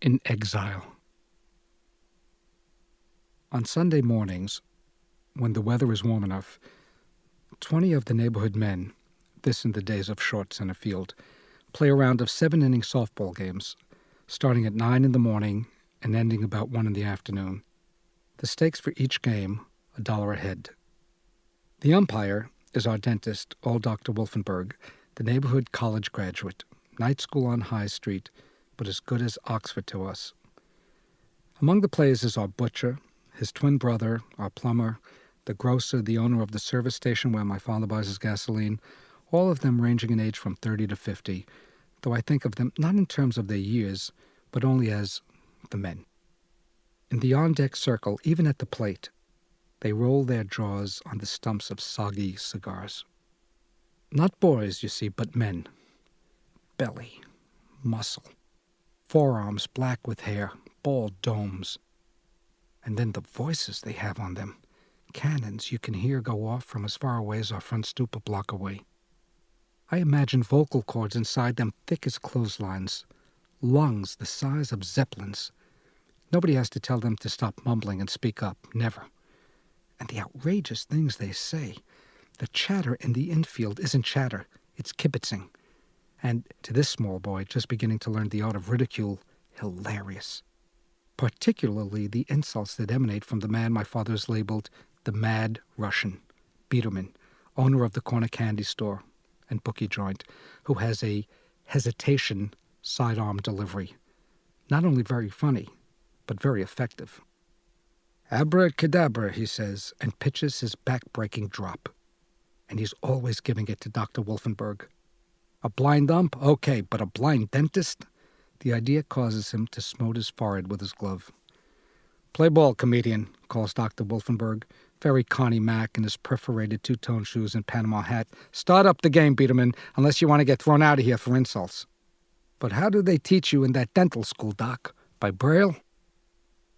in exile. On Sunday mornings, when the weather is warm enough, 20 of the neighborhood men, this in the days of short center field, play a round of 7-inning softball games, starting at 9 in the morning and ending about 1 in the afternoon. The stakes for each game, $1 a head. The umpire is our dentist, old Dr. Wolfenberg, the neighborhood college graduate, night school on High Street, but as good as Oxford to us. Among the players is our butcher, his twin brother, our plumber, the grocer, the owner of the service station where my father buys his gasoline, all of them ranging in age from 30 to 50, though I think of them not in terms of their years, but only as the men. In the on-deck circle, even at the plate, they roll their jaws on the stumps of soggy cigars. Not boys, you see, but men. Belly, muscle, forearms black with hair, bald domes. And then the voices they have on them. Cannons you can hear go off from as far away as our front stoop a block away. I imagine vocal cords inside them thick as clotheslines, lungs the size of zeppelins. Nobody has to tell them to stop mumbling and speak up, never. And the outrageous things they say. The chatter in the infield isn't chatter, it's kibitzing. And to this small boy just beginning to learn the art of ridicule, hilarious. Particularly the insults that emanate from the man my father's labeled the Mad Russian, Biederman, owner of the corner candy store and bookie joint, who has a hesitation sidearm delivery. Not only very funny, but very effective. Abracadabra, he says, and pitches his back-breaking drop. And he's always giving it to Dr. Wolfenberg. A blind ump? Okay, but a blind dentist? The idea causes him to smote his forehead with his glove. Play ball, comedian, calls Dr. Wolfenberg, very Connie Mack in his perforated two-tone shoes and Panama hat. Start up the game, Biederman, unless you want to get thrown out of here for insults. But how do they teach you in that dental school, Doc? By Braille?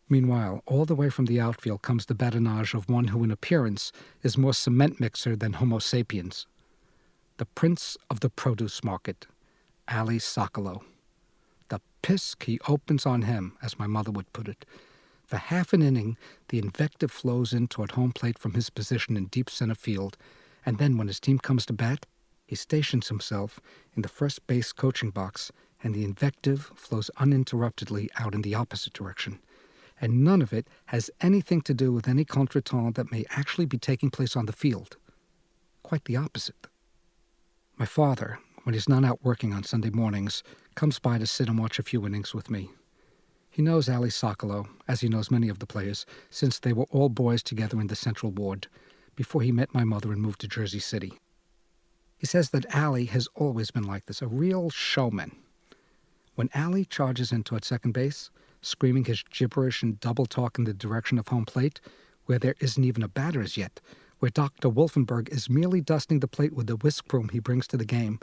Meanwhile, all the way from the outfield comes the badinage of one who in appearance is more cement mixer than Homo sapiens. The prince of the produce market, Ali Sokolow. The pisk he opens on him, as my mother would put it. For half an inning, the invective flows in toward home plate from his position in deep center field, and then when his team comes to bat, he stations himself in the first base coaching box, and the invective flows uninterruptedly out in the opposite direction. And none of it has anything to do with any contretemps that may actually be taking place on the field. Quite the opposite. My father, when he's not out working on Sunday mornings, comes by to sit and watch a few innings with me. He knows Ali Sokolow, as he knows many of the players, since they were all boys together in the Central Ward, before he met my mother and moved to Jersey City. He says that Ali has always been like this, a real showman. When Ali charges in toward second base, screaming his gibberish and double talk in the direction of home plate, where there isn't even a batter as yet, where Dr. Wolfenberg is merely dusting the plate with the whisk broom he brings to the game,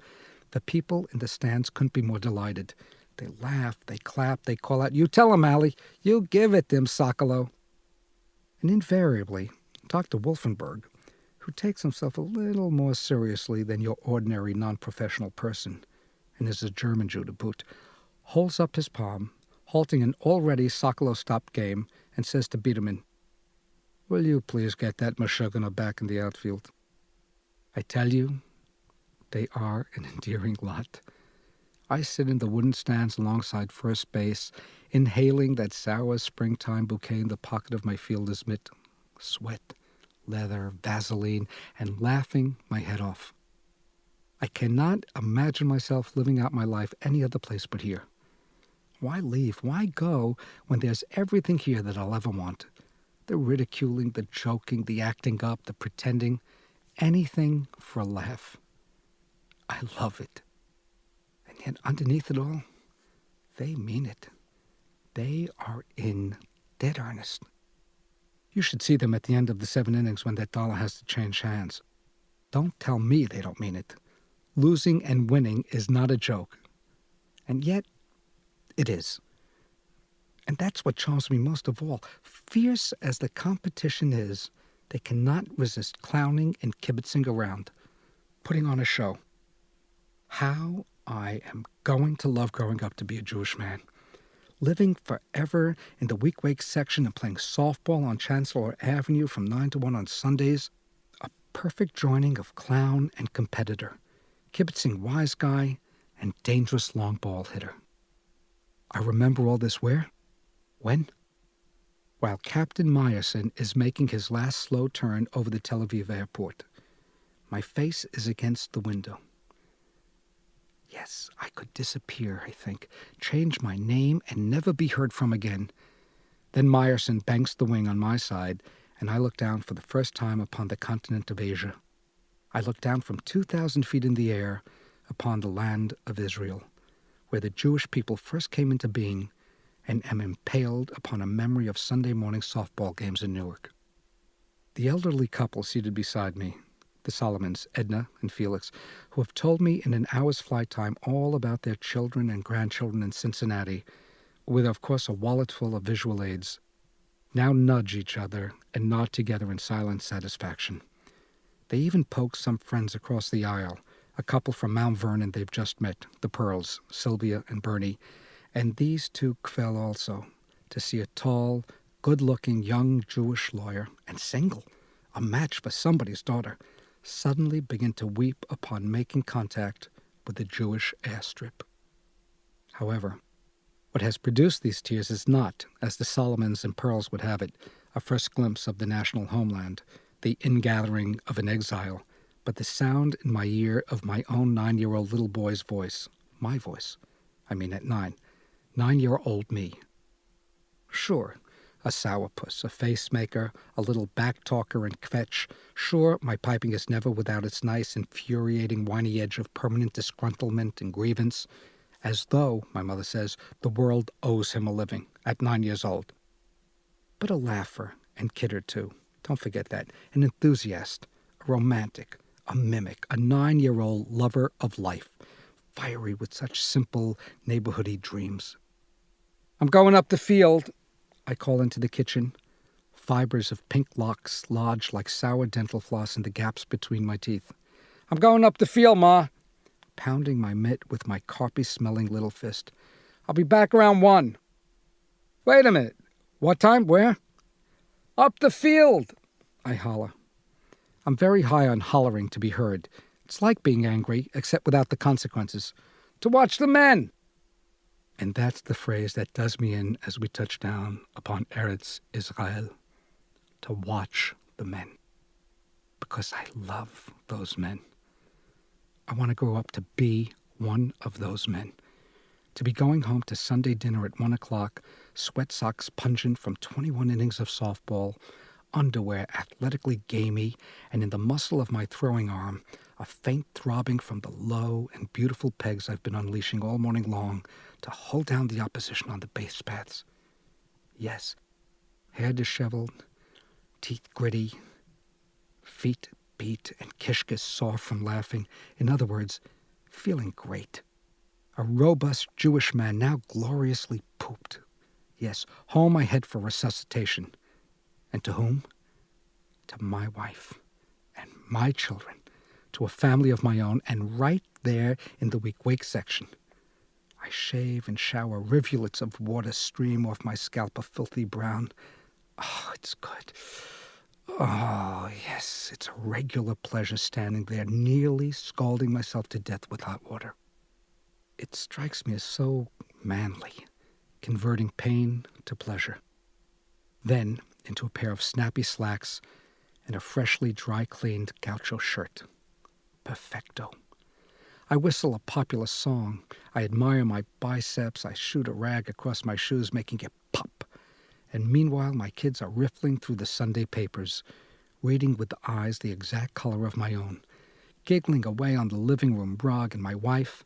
the people in the stands couldn't be more delighted. They laugh, they clap, they call out, "You tell him, Ali, you give it them, Sokolow." And invariably, Dr. Wolfenberg, who takes himself a little more seriously than your ordinary non-professional person, and is a German Jew to boot, holds up his palm, halting an already Sokolow-stopped game, and says to Biederman, "Will you please get that Meshuggah back in the outfield?" I tell you, they are an endearing lot. I sit in the wooden stands alongside first base, inhaling that sour springtime bouquet in the pocket of my fielder's mitt, sweat, leather, Vaseline, and laughing my head off. I cannot imagine myself living out my life any other place but here. Why leave? Why go when there's everything here that I'll ever want? The ridiculing, the joking, the acting up, the pretending, anything for a laugh. I love it. And yet underneath it all, they mean it. They are in dead earnest. You should see them at the end of the 7 innings when that dollar has to change hands. Don't tell me they don't mean it. Losing and winning is not a joke. And yet, it is. And that's what charms me most of all. Fierce as the competition is, they cannot resist clowning and kibitzing around, putting on a show. How I am going to love growing up to be a Jewish man. living forever in the week-wake section and playing softball on Chancellor Avenue from 9 to 1 on Sundays. A perfect joining of clown and competitor, kibitzing wise guy and dangerous long ball hitter. I remember all this where? When? While Captain Meyerson is making his last slow turn over the Tel Aviv airport. My face is against the window. Yes, I could disappear, I think, change my name and never be heard from again. Then Meyerson banks the wing on my side, and I look down for the first time upon the continent of Asia. I look down from 2,000 feet in the air upon the land of Israel, where the Jewish people first came into being, and am impaled upon a memory of Sunday morning softball games in Newark. The elderly couple seated beside me, the Solomons, Edna and Felix, who have told me in an hour's flight time all about their children and grandchildren in Cincinnati, with, of course, a wallet full of visual aids, now nudge each other and nod together in silent satisfaction. They even poke some friends across the aisle, a couple from Mount Vernon they've just met, the Pearls, Sylvia and Bernie, and these two kvel also, to see a tall, good-looking young Jewish lawyer, and single, a match for somebody's daughter, suddenly begin to weep upon making contact with the Jewish airstrip. However, what has produced these tears is not, as the Solomons and Pearls would have it, a first glimpse of the national homeland, the ingathering of an exile, but the sound in my ear of my own 9-year-old little boy's voice, my voice, I mean at 9, 9-year-old me. Sure, a sourpuss, a face-maker, a little back-talker and kvetch. Sure, my piping is never without its nice, infuriating, whiny edge of permanent disgruntlement and grievance, as though, my mother says, the world owes him a living, at 9 years old. But a laugher and kidder, too. Don't forget that. An enthusiast, a romantic, a mimic, a 9-year-old lover of life, fiery with such simple neighborhoody dreams. I'm going up the field, I call into the kitchen. Fibers of pink locks lodge like sour dental floss in the gaps between my teeth. I'm going up the field, Ma, pounding my mitt with my carpy-smelling little fist. I'll be back around 1. Wait a minute. What time? Where? Up the field, I holler. I'm very high on hollering to be heard. It's like being angry, except without the consequences. To watch the men. And that's the phrase that does me in as we touch down upon Eretz Israel. To watch the men. Because I love those men. I want to grow up to be one of those men. To be going home to Sunday dinner at 1 o'clock, sweat socks pungent from 21 innings of softball, underwear athletically gamey, and in the muscle of my throwing arm, a faint throbbing from the low and beautiful pegs I've been unleashing all morning long to hold down the opposition on the base paths. Yes, hair disheveled, teeth gritty, feet beat, and kishkas sore from laughing. In other words, feeling great. A robust Jewish man now gloriously pooped. Yes, home I head for resuscitation. And to whom? To my wife and my children, to a family of my own, and right there in the week-wake section. I shave and shower, rivulets of water stream off my scalp a filthy brown. Oh, it's good. Oh, yes, it's a regular pleasure standing there, nearly scalding myself to death with hot water. It strikes me as so manly, converting pain to pleasure. Then into a pair of snappy slacks and a freshly dry-cleaned gaucho shirt. Perfecto. I whistle a popular song. I admire my biceps. I shoot a rag across my shoes, making it pop. And meanwhile, my kids are riffling through the Sunday papers, reading with eyes the exact color of my own, giggling away on the living room rug, and my wife,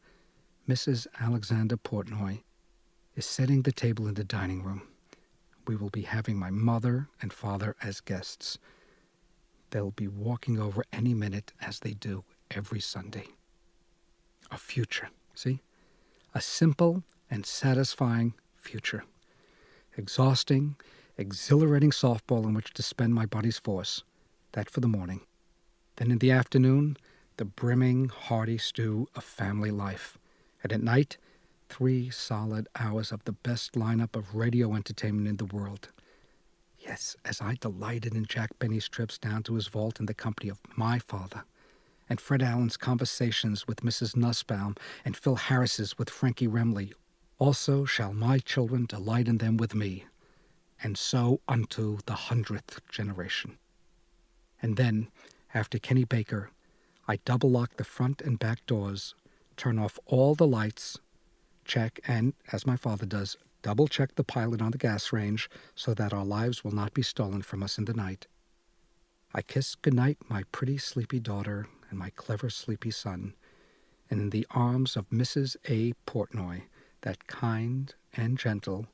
Mrs. Alexander Portnoy, is setting the table in the dining room. We will be having my mother and father as guests. They'll be walking over any minute, as they do every Sunday. A future, see? A simple and satisfying future. Exhausting, exhilarating softball in which to spend my body's force. That for the morning. Then in the afternoon, the brimming, hearty stew of family life. And at night, 3 solid hours of the best lineup of radio entertainment in the world. Yes, as I delighted in Jack Benny's trips down to his vault in the company of my father, and Fred Allen's conversations with Mrs. Nussbaum, and Phil Harris's with Frankie Remley, also shall my children delight in them with me, and so unto the 100th generation. And then, after Kenny Baker, I double-lock the front and back doors, turn off all the lights, check and, as my father does, double-check the pilot on the gas range so that our lives will not be stolen from us in the night. I kiss goodnight my pretty sleepy daughter and my clever sleepy son, and in the arms of Mrs. A. Portnoy, that kind and gentle,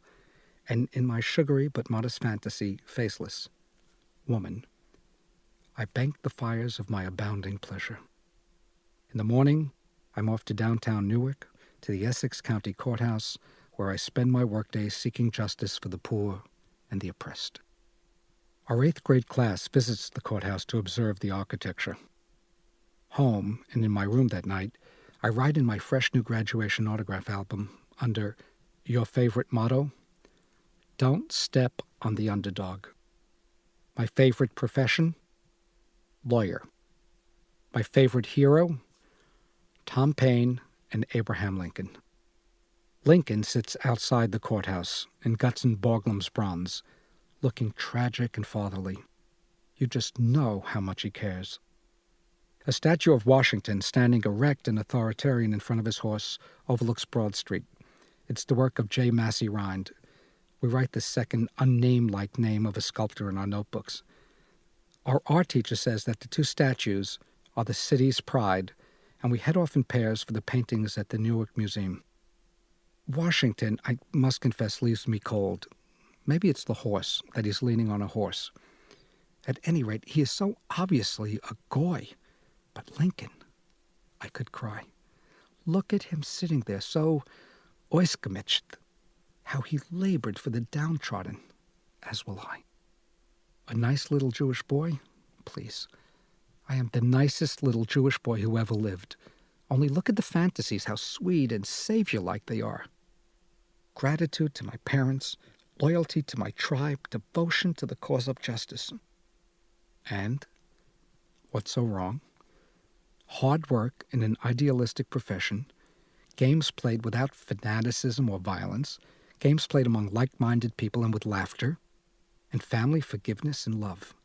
and in my sugary but modest fantasy, faceless woman, I bank the fires of my abounding pleasure. In the morning, I'm off to downtown Newark, to the Essex County Courthouse, where I spend my workdays seeking justice for the poor and the oppressed. Our 8th grade class visits the courthouse to observe the architecture. Home, and in my room that night, I write in my fresh new graduation autograph album under your favorite motto, "Don't step on the underdog." My favorite profession, lawyer. My favorite hero, Tom Paine and Abraham Lincoln. Lincoln sits outside the courthouse in Gutzon Borglum's bronze, looking tragic and fatherly. You just know how much he cares. A statue of Washington, standing erect and authoritarian in front of his horse, overlooks Broad Street. It's the work of J. Massey Rind. We write the second unnamed-like name of a sculptor in our notebooks. Our art teacher says that the 2 statues are the city's pride, and we head off in pairs for the paintings at the Newark Museum. Washington, I must confess, leaves me cold. Maybe it's the horse, that he's leaning on a horse. At any rate, he is so obviously a goy. But Lincoln, I could cry. Look at him sitting there, so oisgemischt. How he labored for the downtrodden, as will I. A nice little Jewish boy? Please. I am the nicest little Jewish boy who ever lived. Only look at the fantasies, how sweet and savior-like they are. Gratitude to my parents, loyalty to my tribe, devotion to the cause of justice. And, what's so wrong? Hard work in an idealistic profession, games played without fanaticism or violence, games played among like-minded people and with laughter, and family forgiveness and love.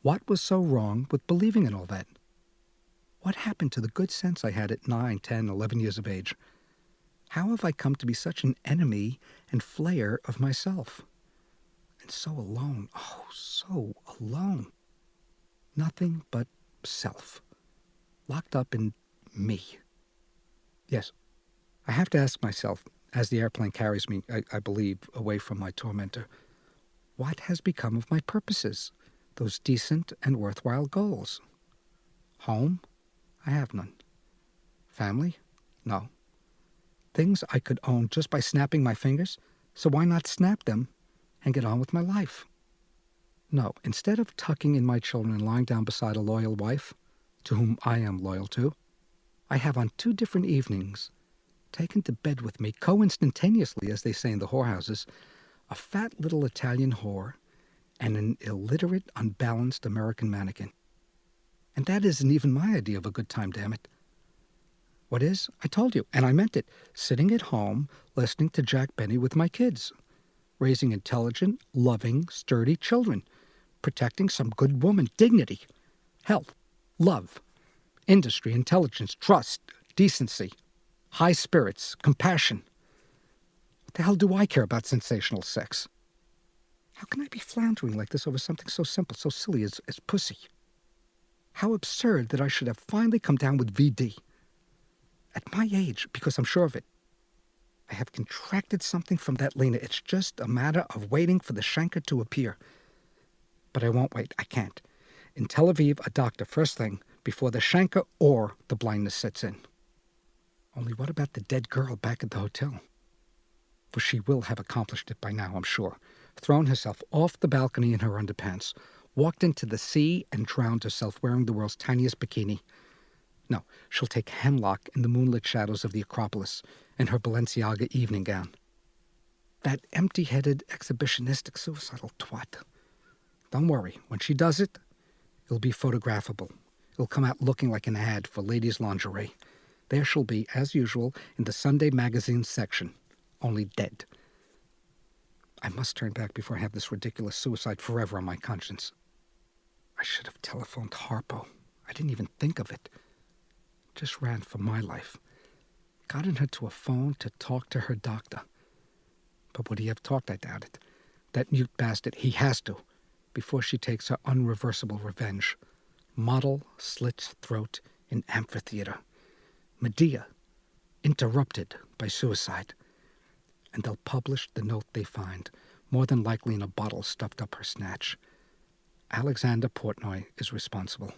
What was so wrong with believing in all that? What happened to the good sense I had at 9, 10, 11 years of age? How have I come to be such an enemy and flayer of myself? And so alone, oh, so alone. Nothing but self, locked up in me. Yes, I have to ask myself, as the airplane carries me, I believe, away from my tormentor, what has become of my purposes, those decent and worthwhile goals? Home? I have none. Family? No. Things I could own just by snapping my fingers, so why not snap them and get on with my life? No, instead of tucking in my children and lying down beside a loyal wife, to whom I am loyal to, I have on 2 different evenings taken to bed with me, co-instantaneously, as they say in the whorehouses, a fat little Italian whore and an illiterate, unbalanced American mannequin. And that isn't even my idea of a good time, damn it. What is? I told you, and I meant it, sitting at home, listening to Jack Benny with my kids, raising intelligent, loving, sturdy children, protecting some good woman, dignity, health, love, industry, intelligence, trust, decency, high spirits, compassion. What the hell do I care about sensational sex? How can I be floundering like this over something so simple, so silly as pussy? How absurd that I should have finally come down with VD. At my age, because I'm sure of it. I have contracted something from that Lena. It's just a matter of waiting for the Schenker to appear. But I won't wait. I can't. In Tel Aviv, a doctor, first thing, before the Schenker or the blindness sets in. Only what about the dead girl back at the hotel? For she will have accomplished it by now, I'm sure. Thrown herself off the balcony in her underpants, walked into the sea and drowned herself wearing the world's tiniest bikini. No, she'll take hemlock in the moonlit shadows of the Acropolis in her Balenciaga evening gown. That empty-headed, exhibitionistic, suicidal twat. Don't worry, when she does it, it'll be photographable. It'll come out looking like an ad for ladies' lingerie. There she'll be, as usual, in the Sunday magazine section, only dead. I must turn back before I have this ridiculous suicide forever on my conscience. I should have telephoned Harpo. I didn't even think of it. Just ran for my life. Gotten her to a phone to talk to her doctor. But would he have talked? I doubt it. That mute bastard, he has to, before she takes her unreversible revenge. Model slits throat in amphitheater. Medea, interrupted by suicide. And they'll publish the note they find, more than likely in a bottle stuffed up her snatch. Alexander Portnoy is responsible.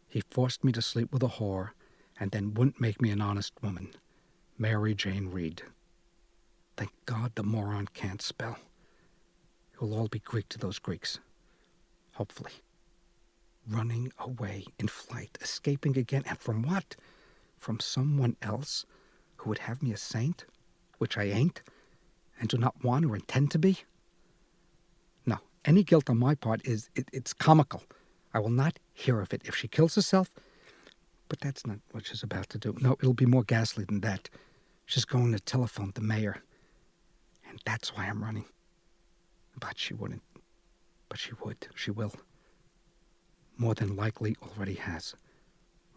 He forced me to sleep with a whore, and then wouldn't make me an honest woman. Mary Jane Reed. Thank God the moron can't spell. It will all be Greek to those Greeks. Hopefully. Running away in flight, escaping again, and from what? From someone else who would have me a saint, which I ain't, and do not want or intend to be? No, any guilt on my part it's comical. I will not hear of it if she kills herself, but that's not what she's about to do. No, it'll be more ghastly than that. She's going to telephone the mayor, and that's why I'm running. But she wouldn't. But she would. She will. More than likely already has.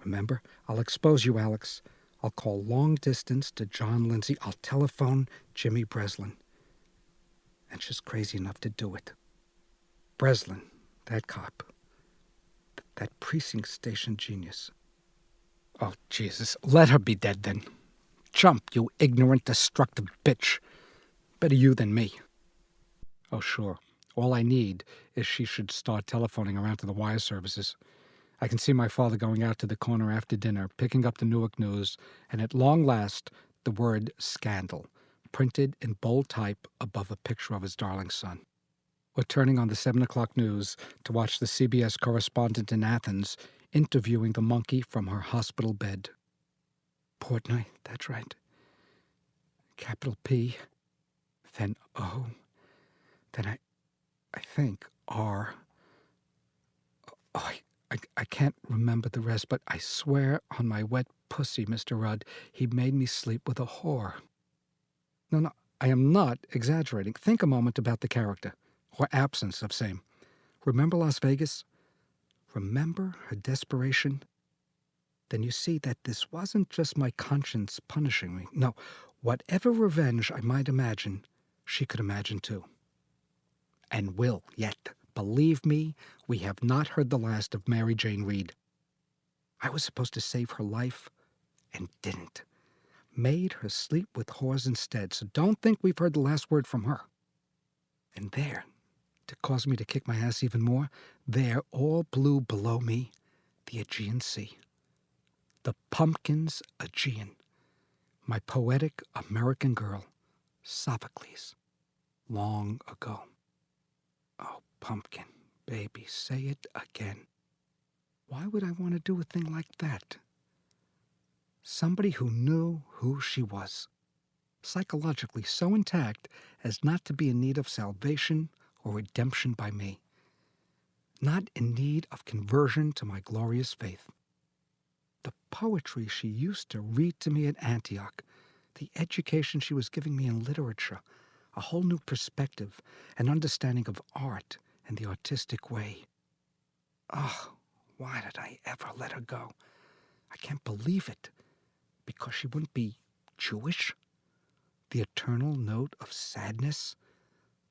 Remember, I'll expose you, Alex. I'll call long distance to John Lindsay. I'll telephone Jimmy Breslin. And she's crazy enough to do it. Breslin, that cop. That precinct station genius. Oh, Jesus. Let her be dead, then. Jump, you ignorant, destructive bitch. Better you than me. Oh, sure. All I need is she should start telephoning around to the wire services. I can see my father going out to the corner after dinner, picking up the Newark News, and at long last, the word scandal, printed in bold type above a picture of his darling son. Or turning on the 7 o'clock news to watch the CBS correspondent in Athens interviewing the monkey from her hospital bed. Portnoy, that's right. Capital P, then O, then I think R. Oh, I can't remember the rest, but I swear on my wet pussy, Mr. Rudd, he made me sleep with a whore. No, I am not exaggerating. Think a moment about the character, or absence of same. Remember Las Vegas? Remember her desperation? Then you see that this wasn't just my conscience punishing me. No, whatever revenge I might imagine, she could imagine too. And will yet. Believe me, we have not heard the last of Mary Jane Reed. I was supposed to save her life and didn't. Made her sleep with whores instead, so don't think we've heard the last word from her. And there, to cause me to kick my ass even more, there, all blue below me, the Aegean Sea. The pumpkin's Aegean. My poetic American girl, Sophocles, long ago. Oh, pumpkin, baby, say it again. Why would I want to do a thing like that? Somebody who knew who she was, psychologically so intact as not to be in need of salvation or redemption by me, not in need of conversion to my glorious faith. The poetry she used to read to me at Antioch, the education she was giving me in literature, a whole new perspective, an understanding of art and the artistic way. Oh, why did I ever let her go? I can't believe it. Because she wouldn't be Jewish? The eternal note of sadness?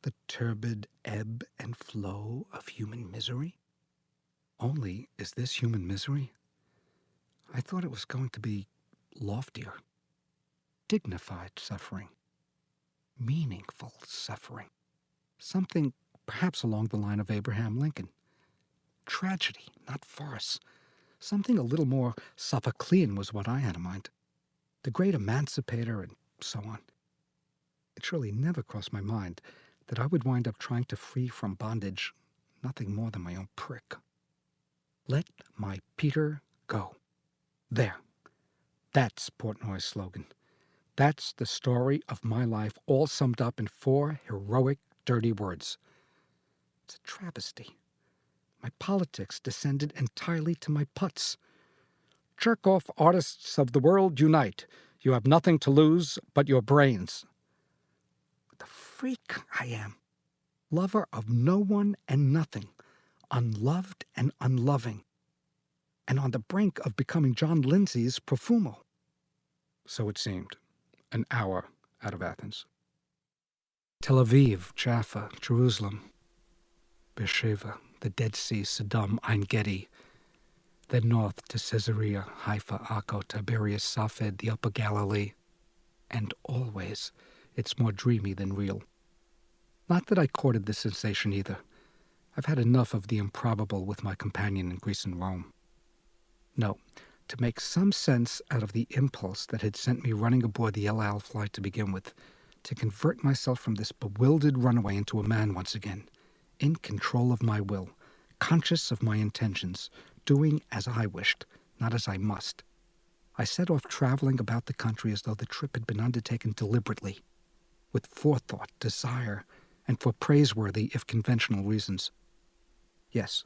The turbid ebb and flow of human misery? Only, is this human misery? I thought it was going to be loftier, dignified suffering, meaningful suffering, something perhaps along the line of Abraham Lincoln. Tragedy, not farce. Something a little more Sophoclean was what I had in mind. The great emancipator and so on. It surely never crossed my mind that I would wind up trying to free from bondage nothing more than my own prick. Let my Peter go. There. That's Portnoy's slogan. That's the story of my life, all summed up in 4 heroic, dirty words. It's a travesty. My politics descended entirely to my putts. Jerk-off artists of the world, unite. You have nothing to lose but your brains. What the freak I am. Lover of no one and nothing. Unloved and unloving. And on the brink of becoming John Lindsay's Profumo. So it seemed. An hour out of Athens. Tel Aviv, Jaffa, Jerusalem, Beersheba, the Dead Sea, Saddam, Ein Gedi, then north to Caesarea, Haifa, Akko, Tiberias, Safed, the Upper Galilee, and always it's more dreamy than real. Not that I courted the sensation either. I've had enough of the improbable with my companion in Greece and Rome. No, to make some sense out of the impulse that had sent me running aboard the El Al flight to begin with, to convert myself from this bewildered runaway into a man once again, in control of my will, conscious of my intentions, doing as I wished, not as I must. I set off traveling about the country as though the trip had been undertaken deliberately, with forethought, desire, and for praiseworthy, if conventional reasons. Yes,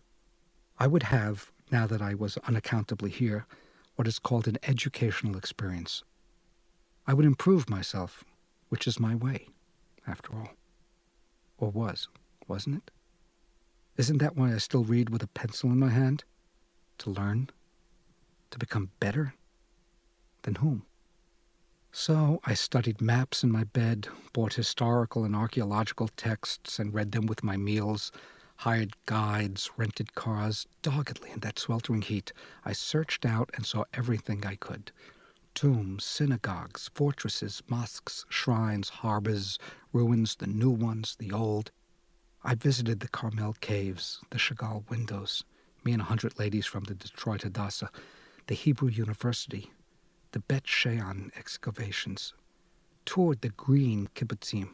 I would have, now that I was unaccountably here, what is called an educational experience. I would improve myself, which is my way, after all. Or was, wasn't it? Isn't that why I still read with a pencil in my hand? To learn? To become better? Than whom? So I studied maps in my bed, bought historical and archaeological texts and read them with my meals, hired guides, rented cars. Doggedly in that sweltering heat, I searched out and saw everything I could. Tombs, synagogues, fortresses, mosques, shrines, harbors, ruins, the new ones, the old. I visited the Carmel Caves, the Chagall windows, me and 100 ladies from the Detroit Hadassah, the Hebrew University, the Bet Shean excavations, toured the green kibbutzim,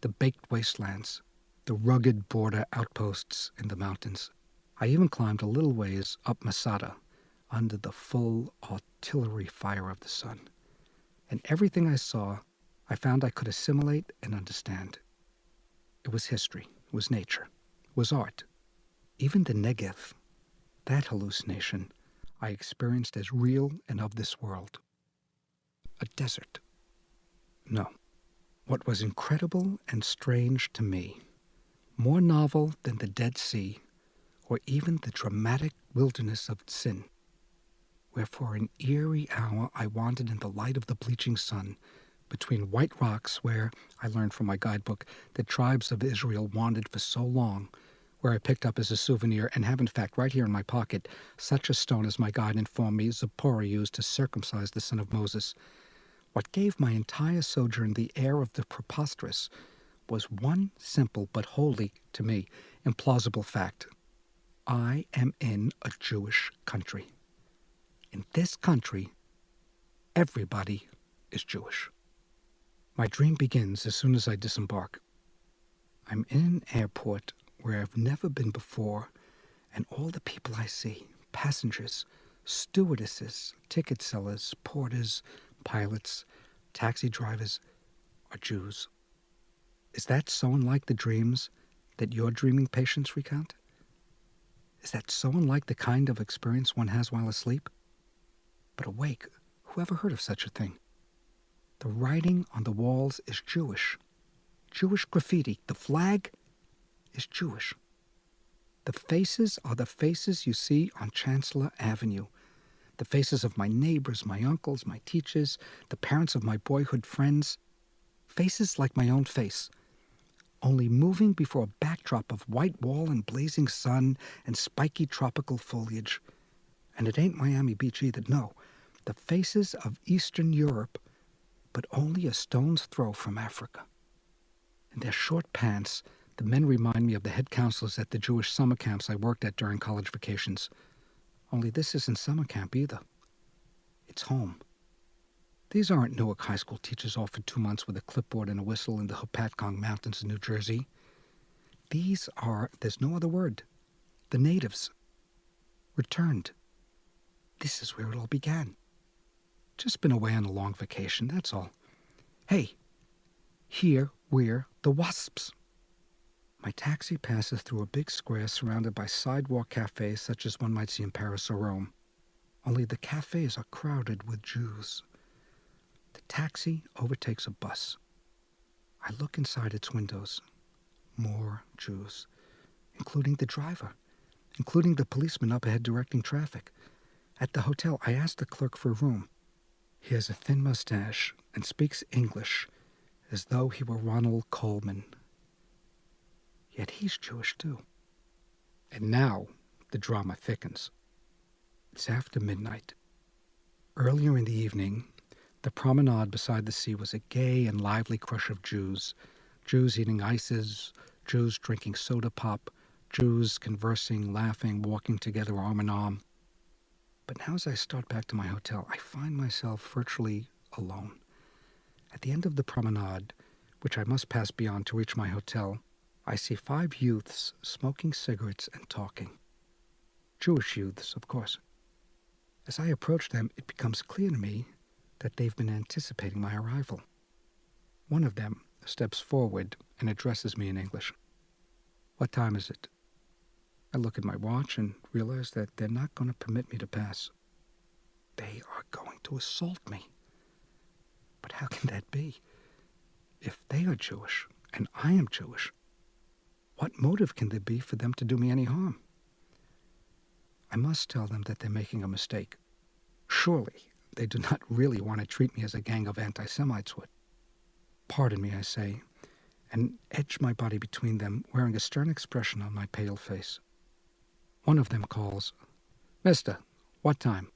the baked wastelands, the rugged border outposts in the mountains. I even climbed a little ways up Masada, under the full artillery fire of the sun. And everything I saw, I found I could assimilate and understand. It was history, it was nature, it was art. Even the Negev, that hallucination, I experienced as real and of this world. A desert. No. What was incredible and strange to me, more novel than the Dead Sea, or even the dramatic wilderness of Sin, where for an eerie hour I wandered in the light of the bleaching sun, between white rocks where, I learned from my guidebook, the tribes of Israel wandered for so long, where I picked up as a souvenir, and have in fact right here in my pocket, such a stone as my guide informed me Zipporah used to circumcise the son of Moses. What gave my entire sojourn the air of the preposterous was one simple but wholly, to me, implausible fact. I am in a Jewish country. In this country, everybody is Jewish. My dream begins as soon as I disembark. I'm in an airport where I've never been before, and all the people I see, passengers, stewardesses, ticket sellers, porters, pilots, taxi drivers, are Jews. Is that so unlike the dreams that your dreaming patients recount? Is that so unlike the kind of experience one has while asleep? But awake, who ever heard of such a thing? The writing on the walls is Jewish. Jewish graffiti. The flag is Jewish. The faces are the faces you see on Chancellor Avenue. The faces of my neighbors, my uncles, my teachers, the parents of my boyhood friends. Faces like my own face, only moving before a backdrop of white wall and blazing sun and spiky tropical foliage. And it ain't Miami Beach either, no. The faces of Eastern Europe, but only a stone's throw from Africa. In their short pants, the men remind me of the head counselors at the Jewish summer camps I worked at during college vacations. Only this isn't summer camp either. It's home. These aren't Newark High School teachers off for 2 months with a clipboard and a whistle in the Hopatcong Mountains in New Jersey. These are, there's no other word, the natives. Returned. This is where it all began. Just been away on a long vacation, that's all. Hey, here we're the Wasps. My taxi passes through a big square surrounded by sidewalk cafes such as one might see in Paris or Rome. Only the cafes are crowded with Jews. The taxi overtakes a bus. I look inside its windows. More Jews, including the driver, including the policeman up ahead directing traffic. At the hotel, I ask the clerk for a room. He has a thin mustache and speaks English as though he were Ronald Colman. Yet he's Jewish too. And now the drama thickens. It's after midnight. Earlier in the evening, the promenade beside the sea was a gay and lively crush of Jews. Jews eating ices, Jews drinking soda pop, Jews conversing, laughing, walking together arm in arm. But now as I start back to my hotel, I find myself virtually alone. At the end of the promenade, which I must pass beyond to reach my hotel, I see 5 youths smoking cigarettes and talking. Jewish youths, of course. As I approach them, it becomes clear to me that they've been anticipating my arrival. One of them steps forward and addresses me in English. What time is it? I look at my watch and realize that they're not going to permit me to pass. They are going to assault me. But how can that be? If they are Jewish and I am Jewish, what motive can there be for them to do me any harm? I must tell them that they're making a mistake. Surely they do not really want to treat me as a gang of anti-Semites would. Pardon me, I say, and edge my body between them, wearing a stern expression on my pale face. One of them calls, "Mister, what time?"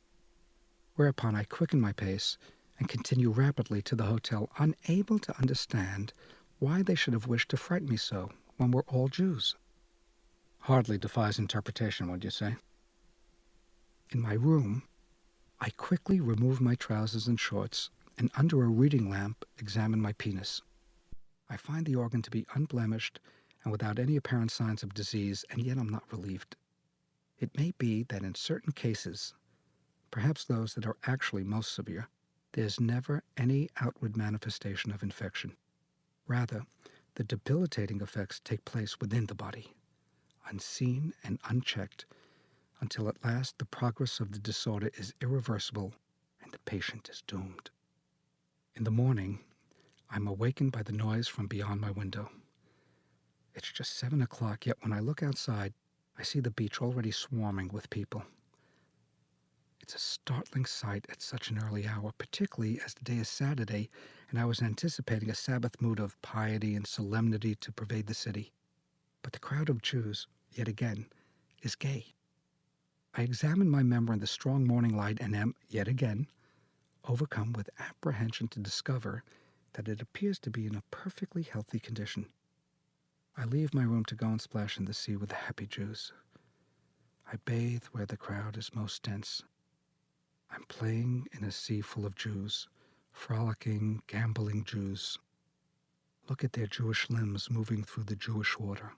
Whereupon I quicken my pace and continue rapidly to the hotel, unable to understand why they should have wished to frighten me so when we're all Jews. Hardly defies interpretation, would you say? In my room, I quickly remove my trousers and shorts and under a reading lamp examine my penis. I find the organ to be unblemished and without any apparent signs of disease, and yet I'm not relieved. It may be that in certain cases, perhaps those that are actually most severe, there's never any outward manifestation of infection. Rather, the debilitating effects take place within the body, unseen and unchecked, until at last the progress of the disorder is irreversible and the patient is doomed. In the morning, I'm awakened by the noise from beyond my window. It's just 7 o'clock, yet when I look outside, I see the beach already swarming with people. It's a startling sight at such an early hour, particularly as the day is Saturday and I was anticipating a Sabbath mood of piety and solemnity to pervade the city. But the crowd of Jews, yet again, is gay. I examine my member in the strong morning light and am, yet again, overcome with apprehension to discover that it appears to be in a perfectly healthy condition. I leave my room to go and splash in the sea with the happy Jews. I bathe where the crowd is most dense. I'm playing in a sea full of Jews, frolicking, gambling Jews. Look at their Jewish limbs moving through the Jewish water.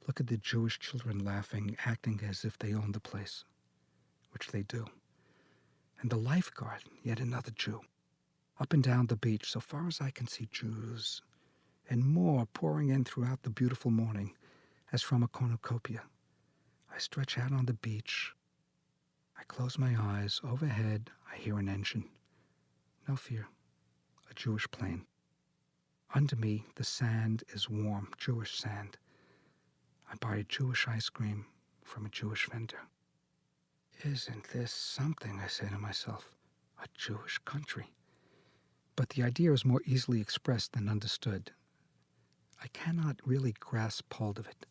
Look at the Jewish children laughing, acting as if they own the place, which they do. And the lifeguard, yet another Jew. Up and down the beach, so far as I can see, Jews, and more pouring in throughout the beautiful morning, as from a cornucopia. I stretch out on the beach. I close my eyes. Overhead, I hear an engine. No fear, a Jewish plane. Under me, the sand is warm, Jewish sand. I buy a Jewish ice cream from a Jewish vendor. Isn't this something, I say to myself, a Jewish country? But the idea is more easily expressed than understood. I cannot really grasp hold of it.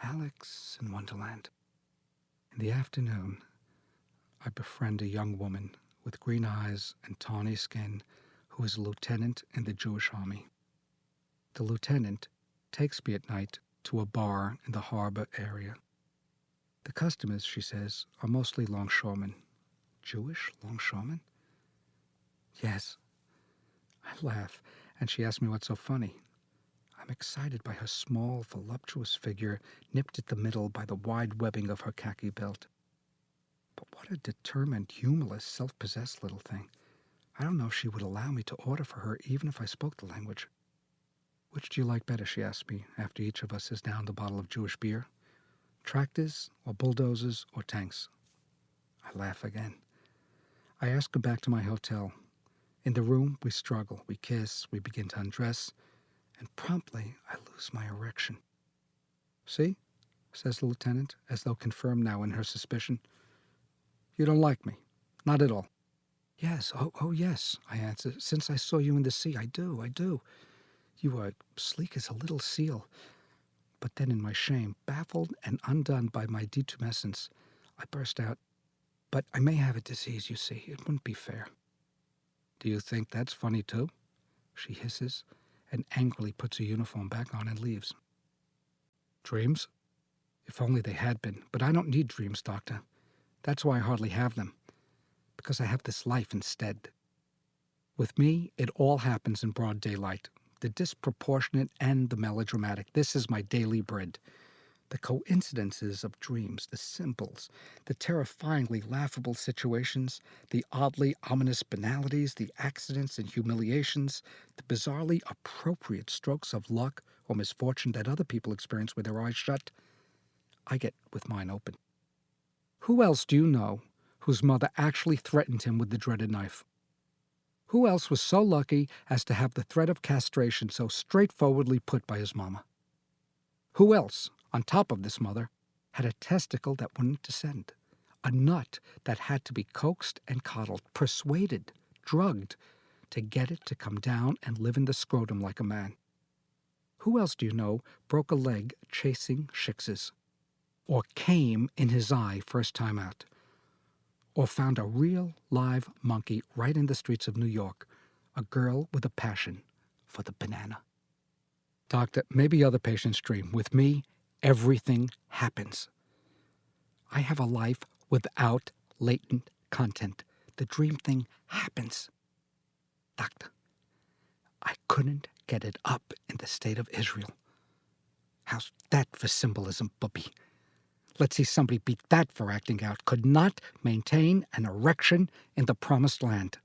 Alex in Wonderland. In the afternoon, I befriend a young woman with green eyes and tawny skin who is a lieutenant in the Jewish army. The lieutenant takes me at night to a bar in the harbor area. The customers, she says, are mostly longshoremen. Jewish longshoremen? Yes. I laugh, and she asks me what's so funny. I'm excited by her small, voluptuous figure, nipped at the middle by the wide webbing of her khaki belt. But what a determined, humorless, self-possessed little thing. I don't know if she would allow me to order for her even if I spoke the language. Which do you like better, she asked me, after each of us has downed a bottle of Jewish beer? Tractors or bulldozers or tanks? I laugh again. I ask her back to my hotel. In the room, we struggle, we kiss, we begin to undress, and promptly I lose my erection. See, says the lieutenant, as though confirmed now in her suspicion. You don't like me. Not at all. Yes, oh yes, I answer. Since I saw you in the sea, I do. You are sleek as a little seal. But then in my shame, baffled and undone by my detumescence, I burst out, but I may have a disease, you see. It wouldn't be fair. Do you think that's funny, too? She hisses, and angrily puts her uniform back on and leaves. Dreams? If only they had been. But I don't need dreams, Doctor. That's why I hardly have them. Because I have this life instead. With me, it all happens in broad daylight. The disproportionate and the melodramatic. This is my daily bread. The coincidences of dreams, the symbols, the terrifyingly laughable situations, the oddly ominous banalities, the accidents and humiliations, the bizarrely appropriate strokes of luck or misfortune that other people experience with their eyes shut, I get with mine open. Who else do you know whose mother actually threatened him with the dreaded knife? Who else was so lucky as to have the threat of castration so straightforwardly put by his mama? Who else, on top of this mother, had a testicle that wouldn't descend, a nut that had to be coaxed and coddled, persuaded, drugged, to get it to come down and live in the scrotum like a man? Who else do you know broke a leg chasing shikses, or came in his eye first time out, or found a real live monkey right in the streets of New York, a girl with a passion for the banana? Doctor, maybe other patients dream. With me, everything happens. I have a life without latent content. The dream thing happens. Doctor, I couldn't get it up in the state of Israel. How's that for symbolism, Bubby? Let's see somebody beat that for acting out. Could not maintain an erection in the promised land.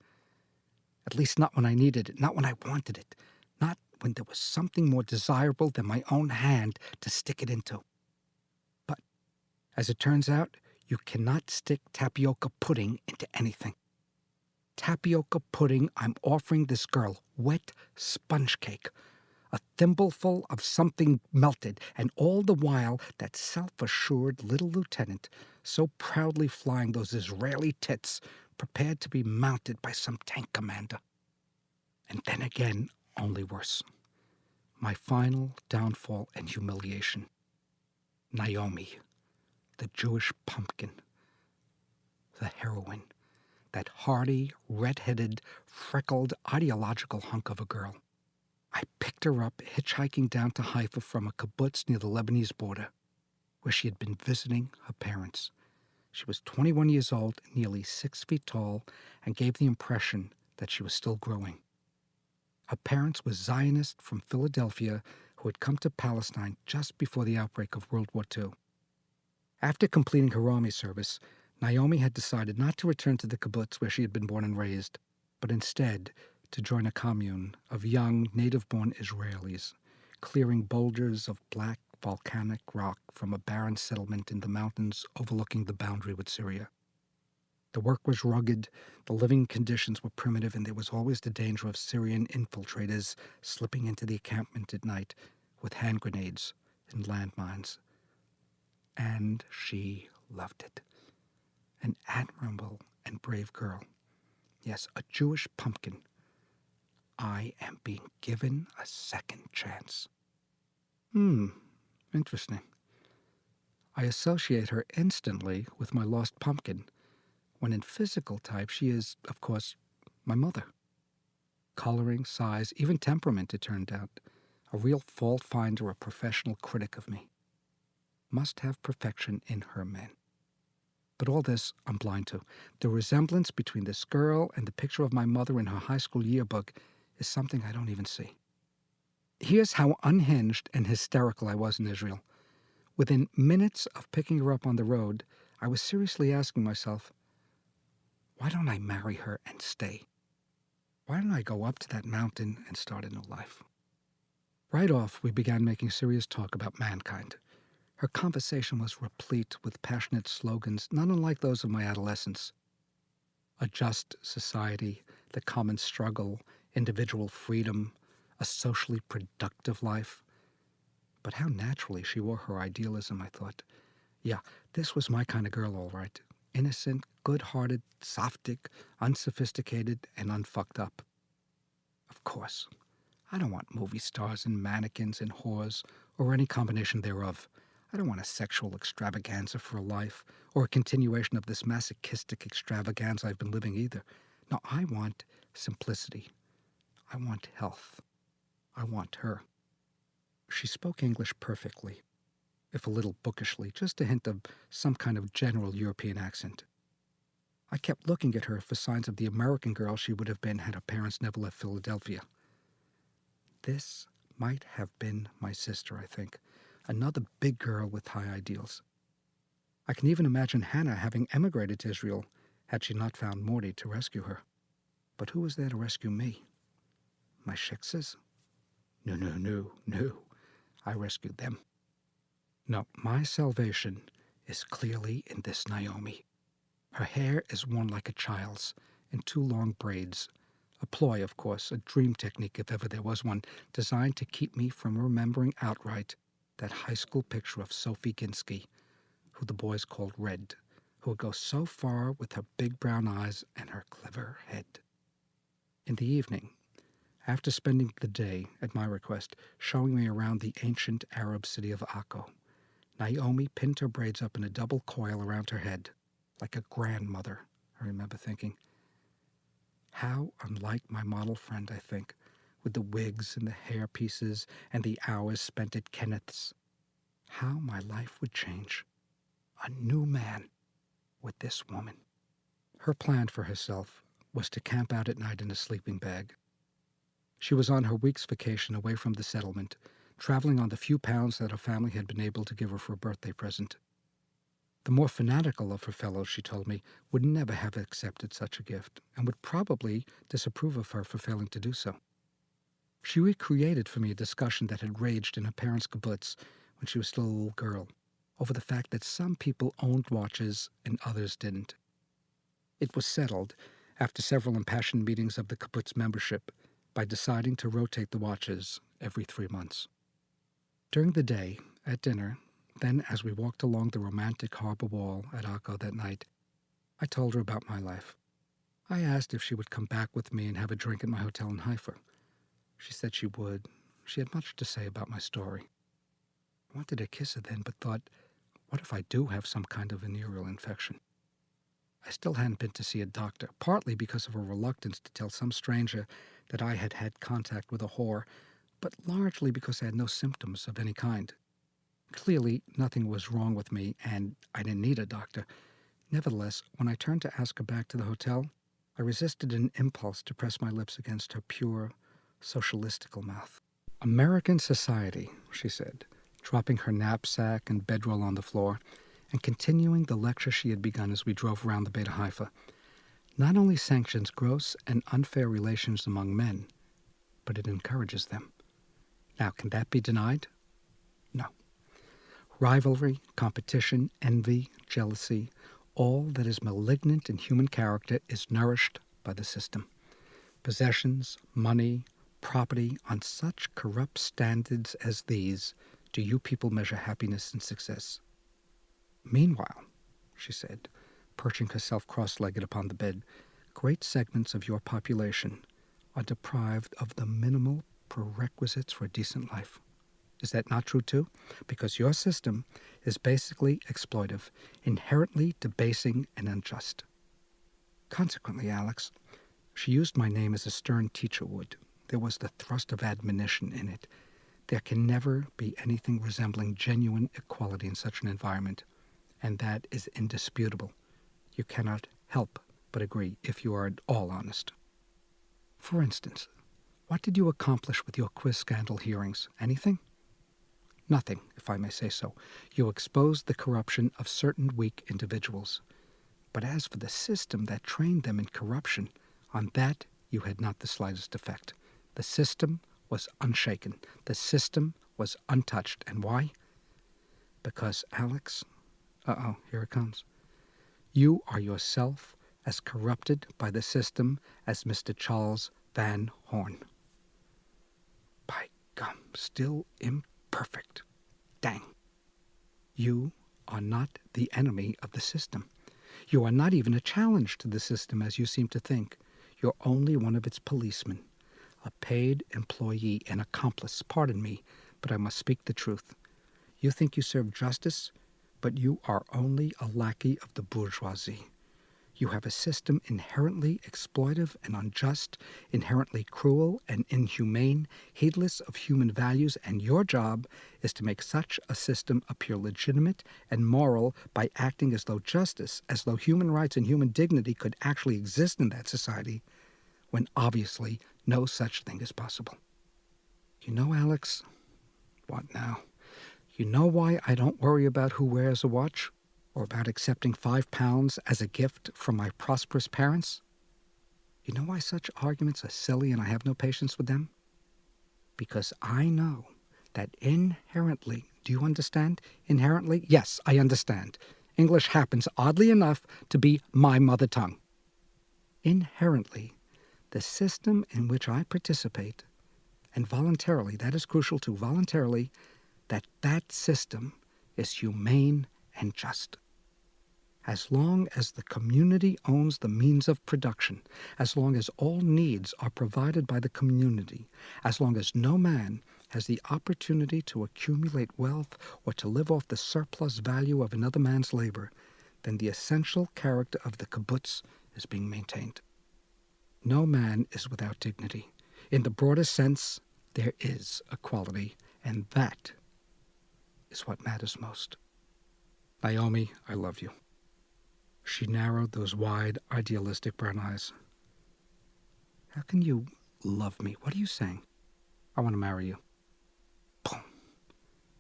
At least not when I needed it, not when I wanted it, not when there was something more desirable than my own hand to stick it into. But, as it turns out, you cannot stick tapioca pudding into anything. Tapioca pudding I'm offering this girl, wet sponge cake, a thimbleful of something melted, and all the while that self-assured little lieutenant, so proudly flying those Israeli tits, prepared to be mounted by some tank commander. And then again, only worse. My final downfall and humiliation. Naomi, the Jewish pumpkin, the heroine, that hardy, red-headed, freckled, ideological hunk of a girl. I picked her up hitchhiking down to Haifa from a kibbutz near the Lebanese border, where she had been visiting her parents. She was 21 years old, nearly 6 feet tall, and gave the impression that she was still growing. Her parents were Zionists from Philadelphia who had come to Palestine just before the outbreak of World War II. After completing her army service, Naomi had decided not to return to the kibbutz where she had been born and raised, but instead to join a commune of young, native-born Israelis, clearing boulders of black volcanic rock from a barren settlement in the mountains overlooking the boundary with Syria. The work was rugged, the living conditions were primitive, and there was always the danger of Syrian infiltrators slipping into the encampment at night with hand grenades and landmines. And she loved it. An admirable and brave girl. Yes, a Jewish pumpkin. I am being given a second chance. Interesting. I associate her instantly with my lost pumpkin, when in physical type she is, of course, my mother. Coloring, size, even temperament, it turned out. A real fault finder, a professional critic of me. Must have perfection in her men. But all this I'm blind to. The resemblance between this girl and the picture of my mother in her high school yearbook is something I don't even see. Here's how unhinged and hysterical I was in Israel. Within minutes of picking her up on the road, I was seriously asking myself, why don't I marry her and stay? Why don't I go up to that mountain and start a new life? Right off, we began making serious talk about mankind. Her conversation was replete with passionate slogans not unlike those of my adolescence. A just society, the common struggle, individual freedom, a socially productive life. But how naturally she wore her idealism, I thought. Yeah, this was my kind of girl, all right. Innocent, good-hearted, softic, unsophisticated, and unfucked up. Of course, I don't want movie stars and mannequins and whores, or any combination thereof. I don't want a sexual extravaganza for a life, or a continuation of this masochistic extravaganza I've been living either. No, I want simplicity. I want health. I want her. She spoke English perfectly, if a little bookishly, just a hint of some kind of general European accent. I kept looking at her for signs of the American girl she would have been had her parents never left Philadelphia. This might have been my sister, I think. Another big girl with high ideals. I can even imagine Hannah having emigrated to Israel had she not found Morty to rescue her. But who was there to rescue me? My shikses? No. I rescued them. No, my salvation is clearly in this Naomi. Her hair is worn like a child's, in 2 long braids. A ploy, of course, a dream technique if ever there was one, designed to keep me from remembering outright that high school picture of Sophie Ginsky, who the boys called Red, who would go so far with her big brown eyes and her clever head. In the evening, after spending the day, at my request, showing me around the ancient Arab city of Akko, Naomi pinned her braids up in a double coil around her head, like a grandmother, I remember thinking. How unlike my model friend, I think, with the wigs and the hair pieces and the hours spent at Kenneth's. How my life would change. A new man with this woman. Her plan for herself was to camp out at night in a sleeping bag. She was on her week's vacation away from the settlement, traveling on the few pounds that her family had been able to give her for a birthday present. The more fanatical of her fellows, she told me, would never have accepted such a gift and would probably disapprove of her for failing to do so. She recreated for me a discussion that had raged in her parents' kibbutz when she was still a little girl over the fact that some people owned watches and others didn't. It was settled, after several impassioned meetings of the kibbutz membership, by deciding to rotate the watches every 3 months. During the day, at dinner, then as we walked along the romantic harbor wall at Akko that night, I told her about my life. I asked if she would come back with me and have a drink at my hotel in Haifa. She said she would. She had much to say about my story. I wanted to kiss her then, but thought, what if I do have some kind of venereal infection? I still hadn't been to see a doctor, partly because of a reluctance to tell some stranger that I had had contact with a whore, but largely because I had no symptoms of any kind. Clearly, nothing was wrong with me, and I didn't need a doctor. Nevertheless, when I turned to ask her back to the hotel, I resisted an impulse to press my lips against her pure, socialistical mouth. American society, she said, dropping her knapsack and bedroll on the floor, and continuing the lecture she had begun as we drove around the Beta Haifa, not only sanctions gross and unfair relations among men, but it encourages them. Now, can that be denied? No. Rivalry, competition, envy, jealousy, all that is malignant in human character is nourished by the system. Possessions, money, property, on such corrupt standards as these do you people measure happiness and success. Meanwhile, she said, perching herself cross-legged upon the bed, great segments of your population are deprived of the minimal prerequisites for a decent life. Is that not true too? Because your system is basically exploitive, inherently debasing and unjust. Consequently, Alex, she used my name as a stern teacher would. There was the thrust of admonition in it. There can never be anything resembling genuine equality in such an environment, and that is indisputable. You cannot help but agree if you are at all honest. For instance, what did you accomplish with your quiz scandal hearings? Anything? Nothing, if I may say so. You exposed the corruption of certain weak individuals. But as for the system that trained them in corruption, on that you had not the slightest effect. The system was unshaken. The system was untouched. And why? Because, Alex, here it comes. You are yourself as corrupted by the system as Mr. Charles Van Horn. By gum, still imperfect. Dang. You are not the enemy of the system. You are not even a challenge to the system as you seem to think. You're only one of its policemen, a paid employee, an accomplice. Pardon me, but I must speak the truth. You think you serve justice, but you are only a lackey of the bourgeoisie. You have a system inherently exploitive and unjust, inherently cruel and inhumane, heedless of human values, and your job is to make such a system appear legitimate and moral by acting as though justice, as though human rights and human dignity could actually exist in that society, when obviously no such thing is possible. You know, Alex, what now? You know why I don't worry about who wears a watch? Or about accepting £5 as a gift from my prosperous parents? You know why such arguments are silly and I have no patience with them? Because I know that inherently, do you understand? Inherently? Yes, I understand. English happens, oddly enough, to be my mother tongue. Inherently, the system in which I participate, and voluntarily, that is crucial too, voluntarily, that system is humane and just. As long as the community owns the means of production, as long as all needs are provided by the community, as long as no man has the opportunity to accumulate wealth or to live off the surplus value of another man's labor, then the essential character of the kibbutz is being maintained. No man is without dignity. In the broadest sense, there is equality, and that is what matters most. Naomi, I love you. She narrowed those wide, idealistic brown eyes. How can you love me? What are you saying? I want to marry you. Boom.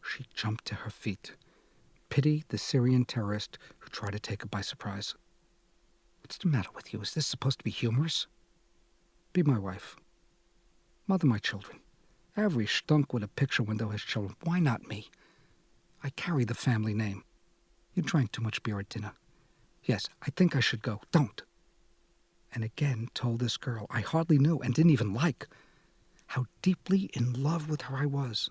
She jumped to her feet. Pity the Syrian terrorist who tried to take her by surprise. What's the matter with you? Is this supposed to be humorous? Be my wife. Mother my children. Every stunk with a picture window has children. Why not me? I carry the family name. You drank too much beer at dinner. Yes, I think I should go. Don't. And again told this girl I hardly knew and didn't even like how deeply in love with her I was.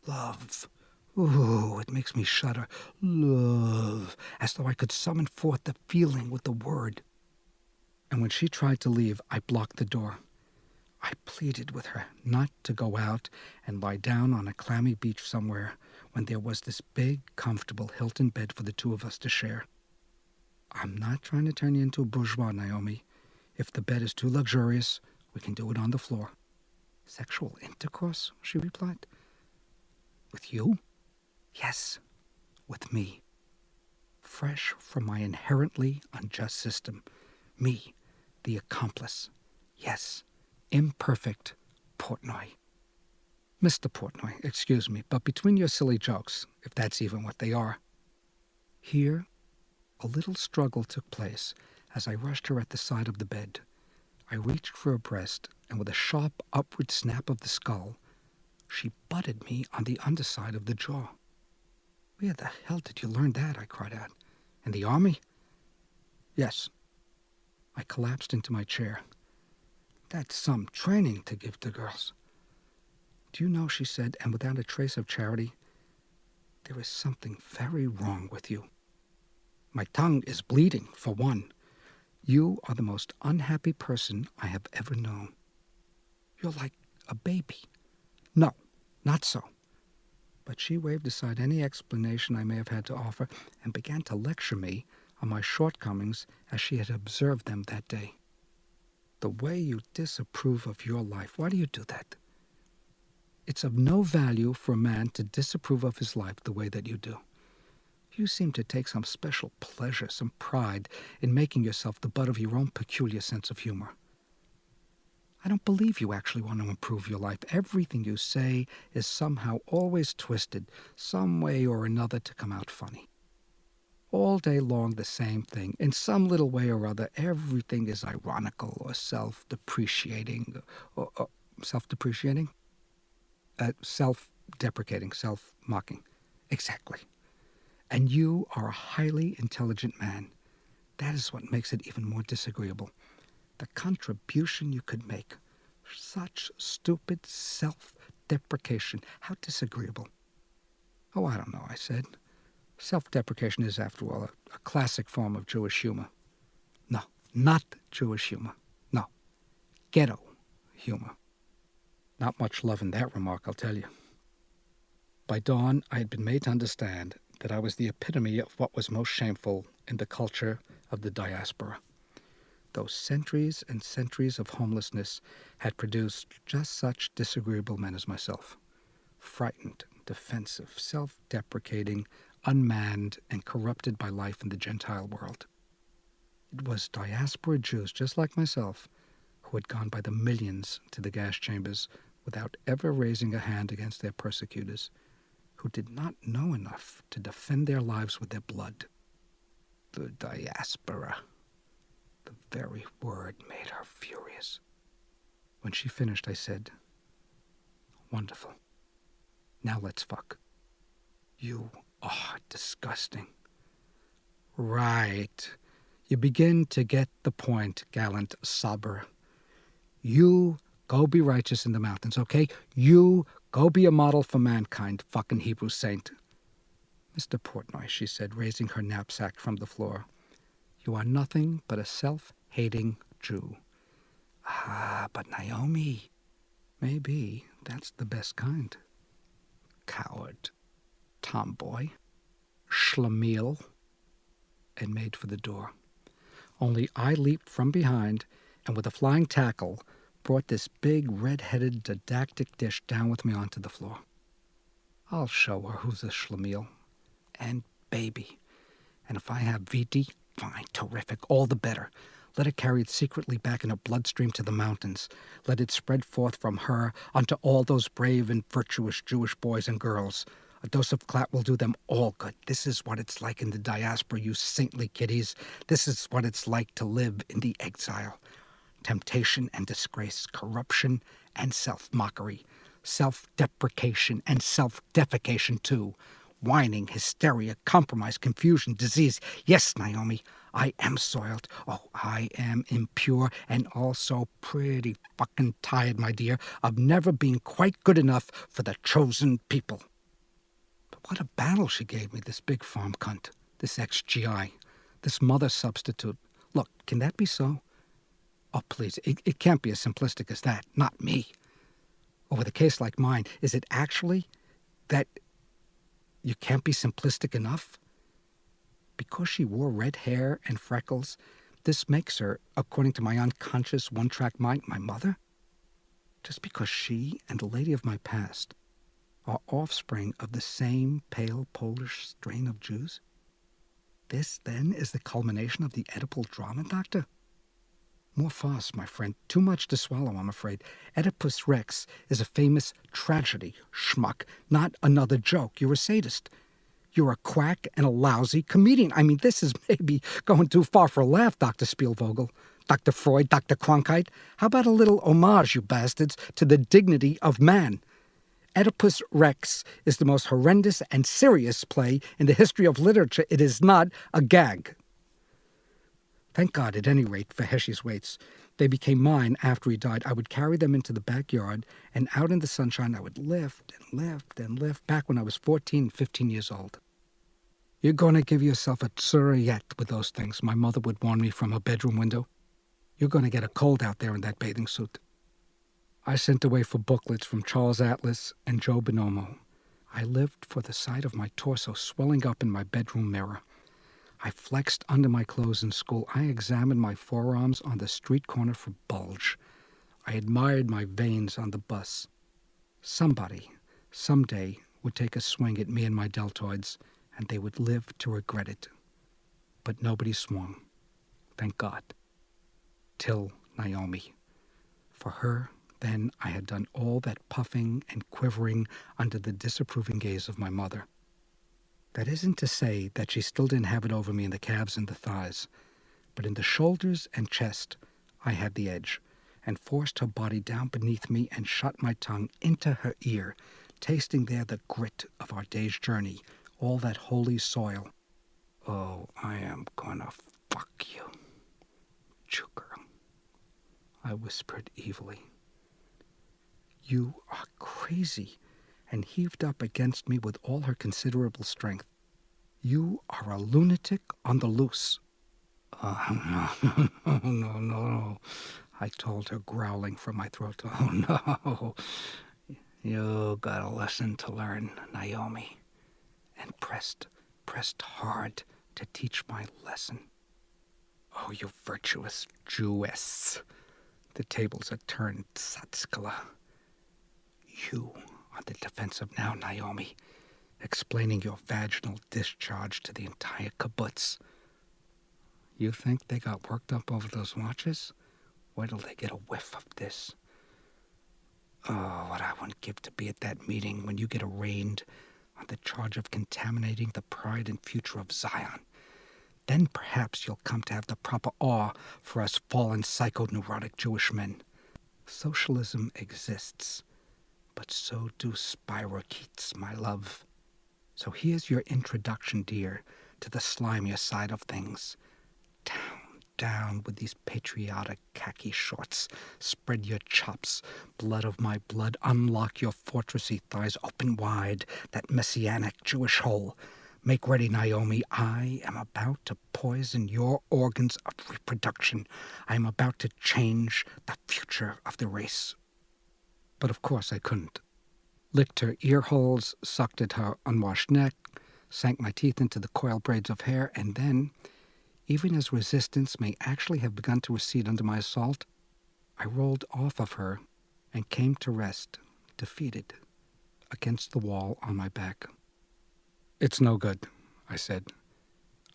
Love. Ooh, it makes me shudder. Love. As though I could summon forth the feeling with the word. And when she tried to leave, I blocked the door. I pleaded with her not to go out and lie down on a clammy beach somewhere when there was this big, comfortable Hilton bed for the two of us to share. I'm not trying to turn you into a bourgeois, Naomi. If the bed is too luxurious, we can do it on the floor. Sexual intercourse, she replied. With you? Yes, with me. Fresh from my inherently unjust system. Me, the accomplice. Yes, imperfect Portnoy. Mr. Portnoy, excuse me, but between your silly jokes, if that's even what they are, here a little struggle took place as I rushed her at the side of the bed. I reached for her breast, and with a sharp upward snap of the skull, she butted me on the underside of the jaw. Where the hell did you learn that? I cried out. In the army? Yes. I collapsed into my chair. That's some training to give to girls. Do you know, she said, and without a trace of charity, there is something very wrong with you. My tongue is bleeding, for one. You are the most unhappy person I have ever known. You're like a baby. No, not so. But she waved aside any explanation I may have had to offer and began to lecture me on my shortcomings as she had observed them that day. The way you disapprove of your life, why do you do that? It's of no value for a man to disapprove of his life the way that you do. You seem to take some special pleasure, some pride in making yourself the butt of your own peculiar sense of humor. I don't believe you actually want to improve your life. Everything you say is somehow always twisted, some way or another to come out funny. All day long the same thing. In some little way or other, everything is ironical or self-depreciating. Or self-depreciating? Self-deprecating, self-mocking. Exactly. And you are a highly intelligent man. That is what makes it even more disagreeable. The contribution you could make. Such stupid self-deprecation. How disagreeable. Oh, I don't know, I said. Self-deprecation is, after all, a classic form of Jewish humor. No, not Jewish humor. No, ghetto humor. Not much love in that remark, I'll tell you. By dawn, I had been made to understand that I was the epitome of what was most shameful in the culture of the diaspora. Those centuries and centuries of homelessness had produced just such disagreeable men as myself. Frightened, defensive, self-deprecating, unmanned, and corrupted by life in the Gentile world. It was diaspora Jews, just like myself, who had gone by the millions to the gas chambers without ever raising a hand against their persecutors, who did not know enough to defend their lives with their blood. The diaspora. The very word made her furious. When she finished, I said, "Wonderful. Now let's fuck." "You are disgusting." "Right. You begin to get the point, gallant sobber. You go be righteous in the mountains, okay? You go be a model for mankind, fucking Hebrew saint." "Mr. Portnoy," she said, raising her knapsack from the floor, "you are nothing but a self-hating Jew." "Ah, but Naomi." "Maybe that's the best kind." "Coward, tomboy, schlemiel," and made for the door. Only I leaped from behind and with a flying tackle brought this big red-headed didactic dish down with me onto the floor. I'll show her who's a schlemiel. And baby. And if I have VT, fine, terrific, all the better. Let her carry it secretly back in her bloodstream to the mountains. Let it spread forth from her unto all those brave and virtuous Jewish boys and girls. A dose of clat will do them all good. This is what it's like in the diaspora, you saintly kiddies. This is what it's like to live in the exile. Temptation and disgrace, corruption and self-mockery, self-deprecation and self-defecation too. Whining, hysteria, compromise, confusion, disease. Yes, Naomi, I am soiled. Oh, I am impure and also pretty fucking tired, my dear, of never being quite good enough for the chosen people. But what a battle she gave me, this big farm cunt, this ex-GI, this mother substitute. Look, can that be so? Oh, please, it can't be as simplistic as that. Not me. Or with a case like mine, is it actually that you can't be simplistic enough? Because she wore red hair and freckles, this makes her, according to my unconscious one-track mind, my mother? Just because she and a lady of my past are offspring of the same pale Polish strain of Jews? This, then, is the culmination of the Oedipal drama, Doctor? More farce, my friend. Too much to swallow, I'm afraid. Oedipus Rex is a famous tragedy, schmuck, not another joke. You're a sadist. You're a quack and a lousy comedian. I mean, this is maybe going too far for a laugh, Dr. Spielvogel, Dr. Freud, Dr. Cronkite. How about a little homage, you bastards, to the dignity of man? Oedipus Rex is the most horrendous and serious play in the history of literature. It is not a gag. Thank God, at any rate, for Heshy's weights. They became mine after he died. I would carry them into the backyard, and out in the sunshine I would lift and lift and lift, back when I was 14, 15 years old. "You're going to give yourself a tsura yet with those things," my mother would warn me from her bedroom window. "You're going to get a cold out there in that bathing suit." I sent away for booklets from Charles Atlas and Joe Bonomo. I lived for the sight of my torso swelling up in my bedroom mirror. I flexed under my clothes in school. I examined my forearms on the street corner for bulge. I admired my veins on the bus. Somebody, someday, would take a swing at me and my deltoids, and they would live to regret it. But nobody swung. Thank God. Till Naomi. For her, then, I had done all that puffing and quivering under the disapproving gaze of my mother. That isn't to say that she still didn't have it over me in the calves and the thighs, but in the shoulders and chest I had the edge, and forced her body down beneath me and shut my tongue into her ear, tasting there the grit of our day's journey, all that holy soil. "Oh, I am gonna fuck you, Jew girl," I whispered evilly. "You are crazy," and heaved up against me with all her considerable strength. "You are a lunatic on the loose." "Oh, no," I told her, growling from my throat. "Oh, no. You got a lesson to learn, Naomi," and pressed hard to teach my lesson. "Oh, you virtuous Jewess." The tables are turned, Satskala. "You on the defensive now, Naomi, explaining your vaginal discharge to the entire kibbutz. You think they got worked up over those watches? Wait till they get a whiff of this. Oh, what I wouldn't give to be at that meeting when you get arraigned on the charge of contaminating the pride and future of Zion. Then perhaps you'll come to have the proper awe for us fallen psychoneurotic Jewish men. Socialism exists, but so do spirochetes, my love. So here's your introduction, dear, to the slimier side of things. Down with these patriotic khaki shorts. Spread your chops, blood of my blood. Unlock your fortressy thighs, open wide that messianic Jewish hole. Make ready, Naomi. I am about to poison your organs of reproduction. I am about to change the future of the race." But of course I couldn't. Licked her ear holes, sucked at her unwashed neck, sank my teeth into the coiled braids of hair, and then, even as resistance may actually have begun to recede under my assault, I rolled off of her and came to rest, defeated, against the wall on my back. "It's no good," I said.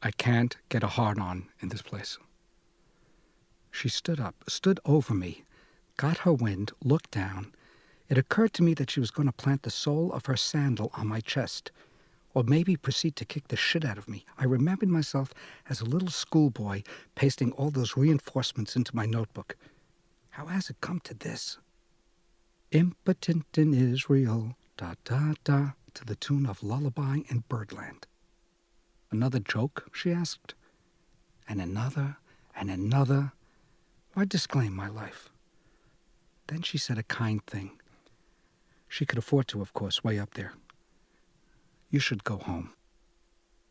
"I can't get a hard-on in this place." She stood up, stood over me, got her wind, looked down. It occurred to me that she was going to plant the sole of her sandal on my chest, or maybe proceed to kick the shit out of me. I remembered myself as a little schoolboy pasting all those reinforcements into my notebook. How has it come to this? "Impotent in Israel, da-da-da," to the tune of Lullaby in Birdland. "Another joke?" she asked. And another, and another. Why disclaim my life? Then she said a kind thing. She could afford to, of course, way up there. "You should go home."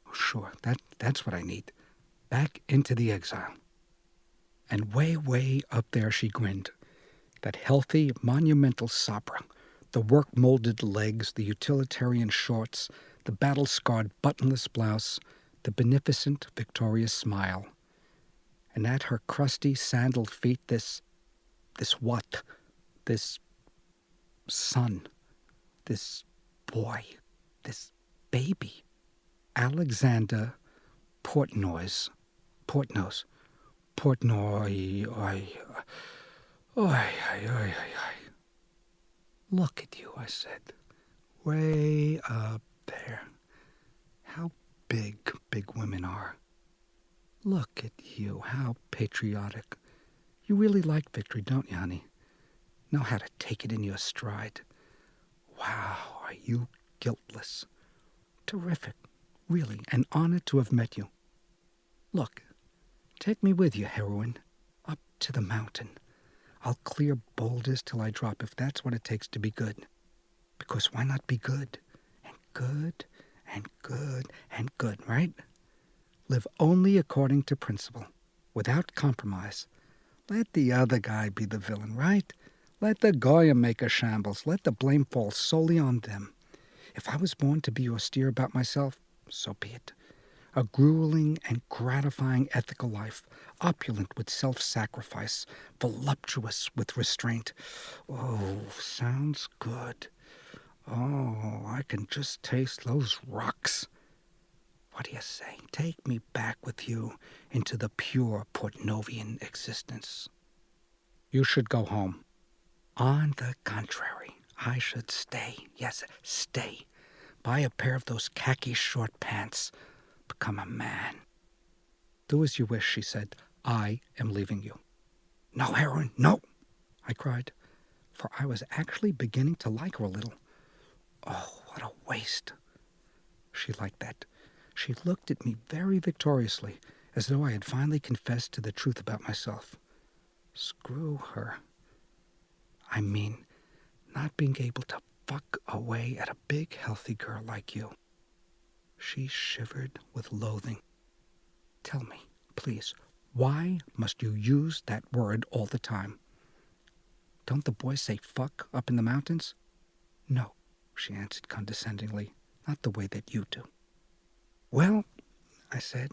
"Oh, sure, that's what I need. Back into the exile." And way up there she grinned. That healthy, monumental sabra, the work-molded legs, the utilitarian shorts, the battle-scarred buttonless blouse, the beneficent, victorious smile. And at her crusty, sandaled feet, this what? This son, this boy, this baby. Alexander Portnoy. Oi. "Look at you," I said. "Way up there. How big women are. Look at you, how patriotic. You really like victory, don't you, honey? Know how to take it in your stride. Wow, are you guiltless. Terrific. Really, an honor to have met you. Look, take me with you, heroine, up to the mountain. I'll clear boulders till I drop if that's what it takes to be good. Because why not be good? And good, and good, and good, right? Live only according to principle, without compromise. Let the other guy be the villain, right? Let the Goyim make a shambles. Let the blame fall solely on them. If I was born to be austere about myself, so be it. A grueling and gratifying ethical life, opulent with self-sacrifice, voluptuous with restraint. Oh, sounds good. Oh, I can just taste those rocks. What do you say? Take me back with you into the pure Portnovian existence." "You should go home." "On the contrary, I should stay. Yes, stay. Buy a pair of those khaki short pants. Become a man. Do as you wish, she said. I am leaving you. No heroin, no, I cried, for I was actually beginning to like her a little. Oh, what a waste. She liked that. She looked at me very victoriously, as though I had finally confessed to the truth about myself. Screw her. I mean, not being able to fuck away at a big, healthy girl like you. She shivered with loathing. Tell me, please, why must you use that word all the time? Don't the boys say fuck up in the mountains? No, she answered condescendingly, not the way that you do. Well, I said,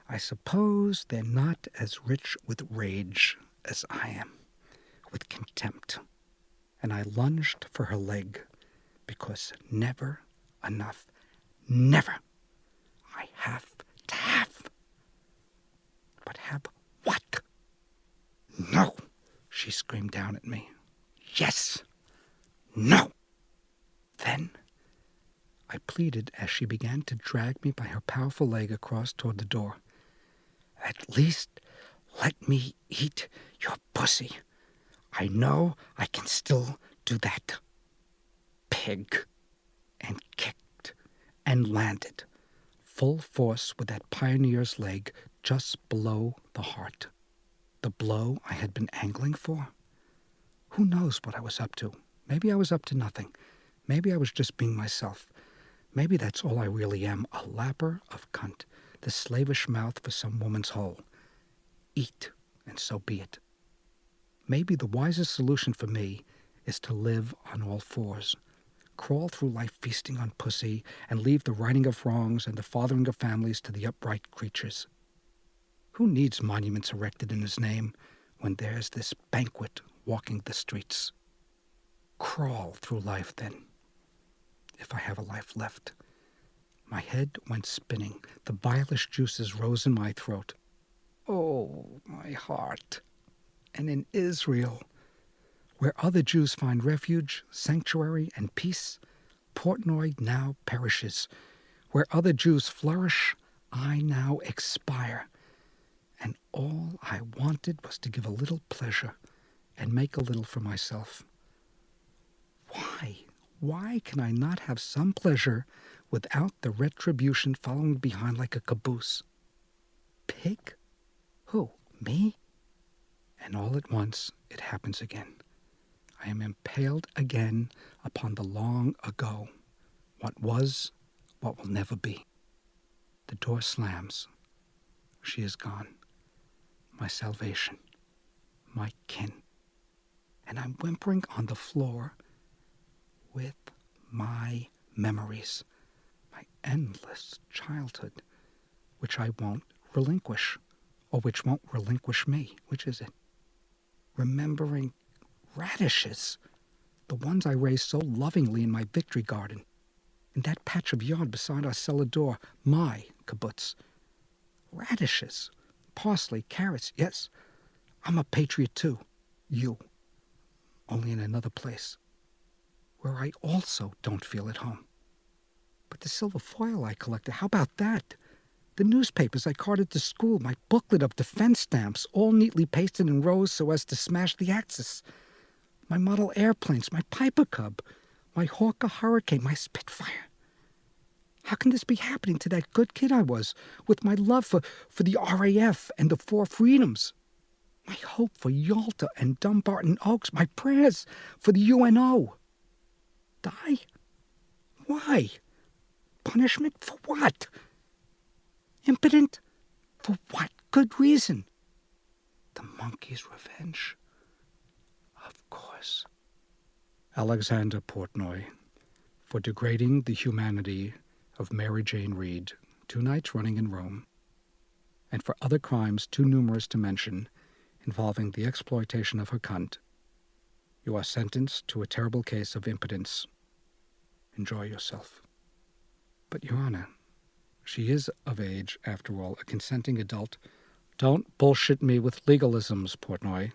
I suppose they're not as rich with rage as I am, with contempt. And I lunged for her leg, because never enough, never. I have to have. But have what? No, she screamed down at me. Yes, no. Then I pleaded as she began to drag me by her powerful leg across toward the door. At least let me eat your pussy. I know I can still do that. Pig. And kicked and landed, full force with that pioneer's leg just below the heart. The blow I had been angling for? Who knows what I was up to? Maybe I was up to nothing. Maybe I was just being myself. Maybe that's all I really am, a lapper of cunt, the slavish mouth for some woman's hole. Eat, and so be it. Maybe the wisest solution for me is to live on all fours, crawl through life feasting on pussy, and leave the righting of wrongs and the fathering of families to the upright creatures. Who needs monuments erected in his name when there's this banquet walking the streets? Crawl through life, then, if I have a life left. My head went spinning. The vilest juices rose in my throat. Oh, my heart. And in Israel, where other Jews find refuge, sanctuary, and peace, Portnoy now perishes. Where other Jews flourish, I now expire. And all I wanted was to give a little pleasure and make a little for myself. Why? Why can I not have some pleasure without the retribution following behind like a caboose? Pig? Who? Me? And all at once it happens again. I am impaled again upon the long ago, what was, what will never be. The door slams. She is gone. My salvation. My kin. And I'm whimpering on the floor with my memories, my endless childhood, which I won't relinquish, or which won't relinquish me. Which is it? Remembering radishes, the ones I raised so lovingly in my victory garden, in that patch of yard beside our cellar door, my kibbutz. Radishes, parsley, carrots, yes, I'm a patriot too, you, only in another place, where I also don't feel at home. But the silver foil I collected, how about that? The newspapers I carted to school, my booklet of defense stamps, all neatly pasted in rows so as to smash the Axis. My model airplanes, my Piper Cub, my Hawker Hurricane, my Spitfire. How can this be happening to that good kid I was, with my love for the RAF and the Four Freedoms? My hope for Yalta and Dumbarton Oaks, my prayers for the UNO. Die? Why? Punishment for what? Impotent? For what good reason? The monkey's revenge? Of course. Alexander Portnoy, for degrading the humanity of Mary Jane Reed 2 nights running in Rome, and for other crimes too numerous to mention involving the exploitation of her cunt, you are sentenced to a terrible case of impotence. Enjoy yourself. But, Your Honor, she is of age, after all, a consenting adult. Don't bullshit me with legalisms, Portnoy.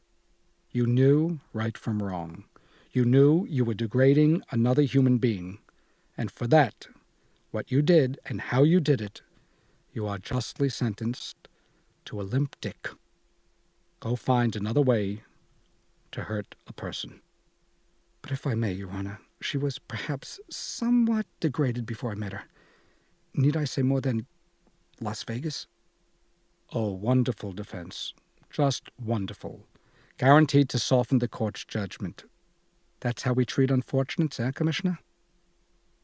You knew right from wrong. You knew you were degrading another human being. And for that, what you did and how you did it, you are justly sentenced to a limp dick. Go find another way to hurt a person. But if I may, Your Honor, she was perhaps somewhat degraded before I met her. Need I say more than Las Vegas? Oh, wonderful defense. Just wonderful. Guaranteed to soften the court's judgment. That's how we treat unfortunates, eh, Commissioner?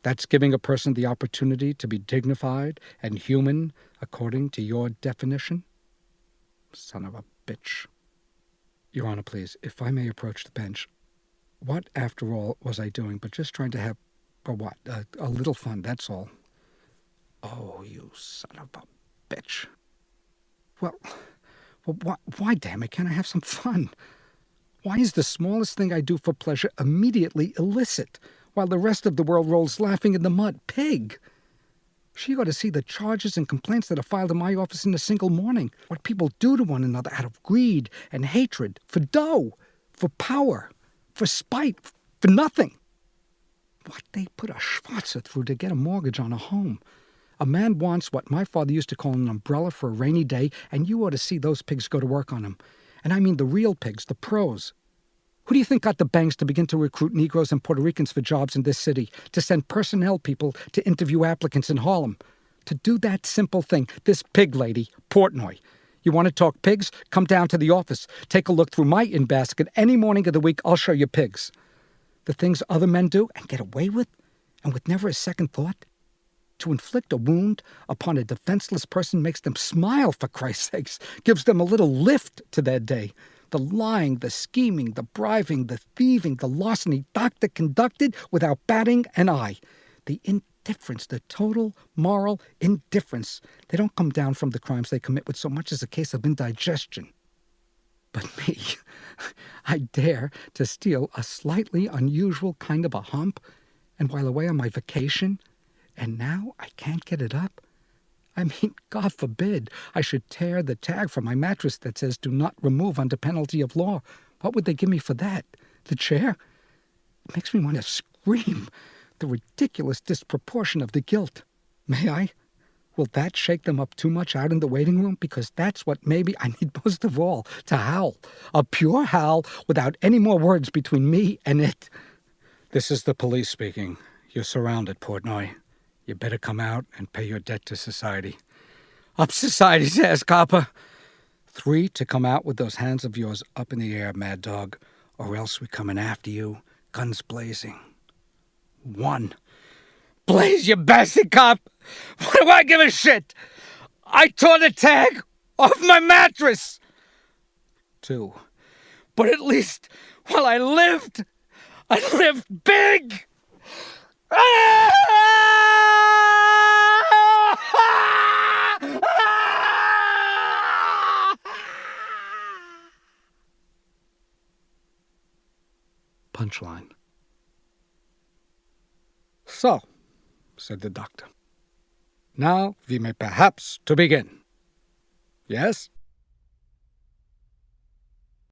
That's giving a person the opportunity to be dignified and human according to your definition? Son of a bitch. Your Honor, please, if I may approach the bench. What, after all, was I doing but just trying to have, a little fun, that's all. Oh, you son of a bitch. Well, why, damn it, can't I have some fun? Why is the smallest thing I do for pleasure immediately illicit, while the rest of the world rolls laughing in the mud? Pig! She ought to see the charges and complaints that are filed in my office in a single morning. What people do to one another out of greed and hatred, for dough, for power, for spite, for nothing. What they put a schwarzer through to get a mortgage on a home. A man wants what my father used to call an umbrella for a rainy day, and you ought to see those pigs go to work on him. And I mean the real pigs, the pros. Who do you think got the banks to begin to recruit Negroes and Puerto Ricans for jobs in this city, to send personnel people to interview applicants in Harlem? To do that simple thing, this pig lady, Portnoy. You want to talk pigs? Come down to the office. Take a look through my in-basket. Any morning of the week, I'll show you pigs. The things other men do and get away with, and with never a second thought. To inflict a wound upon a defenseless person makes them smile, for Christ's sakes, gives them a little lift to their day. The lying, the scheming, the bribing, the thieving, the larceny, doctor conducted without batting an eye. The indifference, the total moral indifference. They don't come down from the crimes they commit with so much as a case of indigestion. But me, I dare to steal a slightly unusual kind of a hump, and while away on my vacation, and now I can't get it up? I mean, God forbid I should tear the tag from my mattress that says do not remove under penalty of law. What would they give me for that? The chair? It makes me want to scream. The ridiculous disproportion of the guilt. May I? Will that shake them up too much out in the waiting room? Because that's what maybe I need most of all, to howl. A pure howl without any more words between me and it. This is the police speaking. You're surrounded, Portnoy. You better come out and pay your debt to society. Up society's ass, copper. 3, to come out with those hands of yours up in the air, mad dog, or else we're coming after you, guns blazing. 1, blaze, you bastard cop! What do I give a shit? I tore the tag off my mattress! 2, but at least while I lived big! Punchline. So, said the doctor. Now we may perhaps to begin. Yes?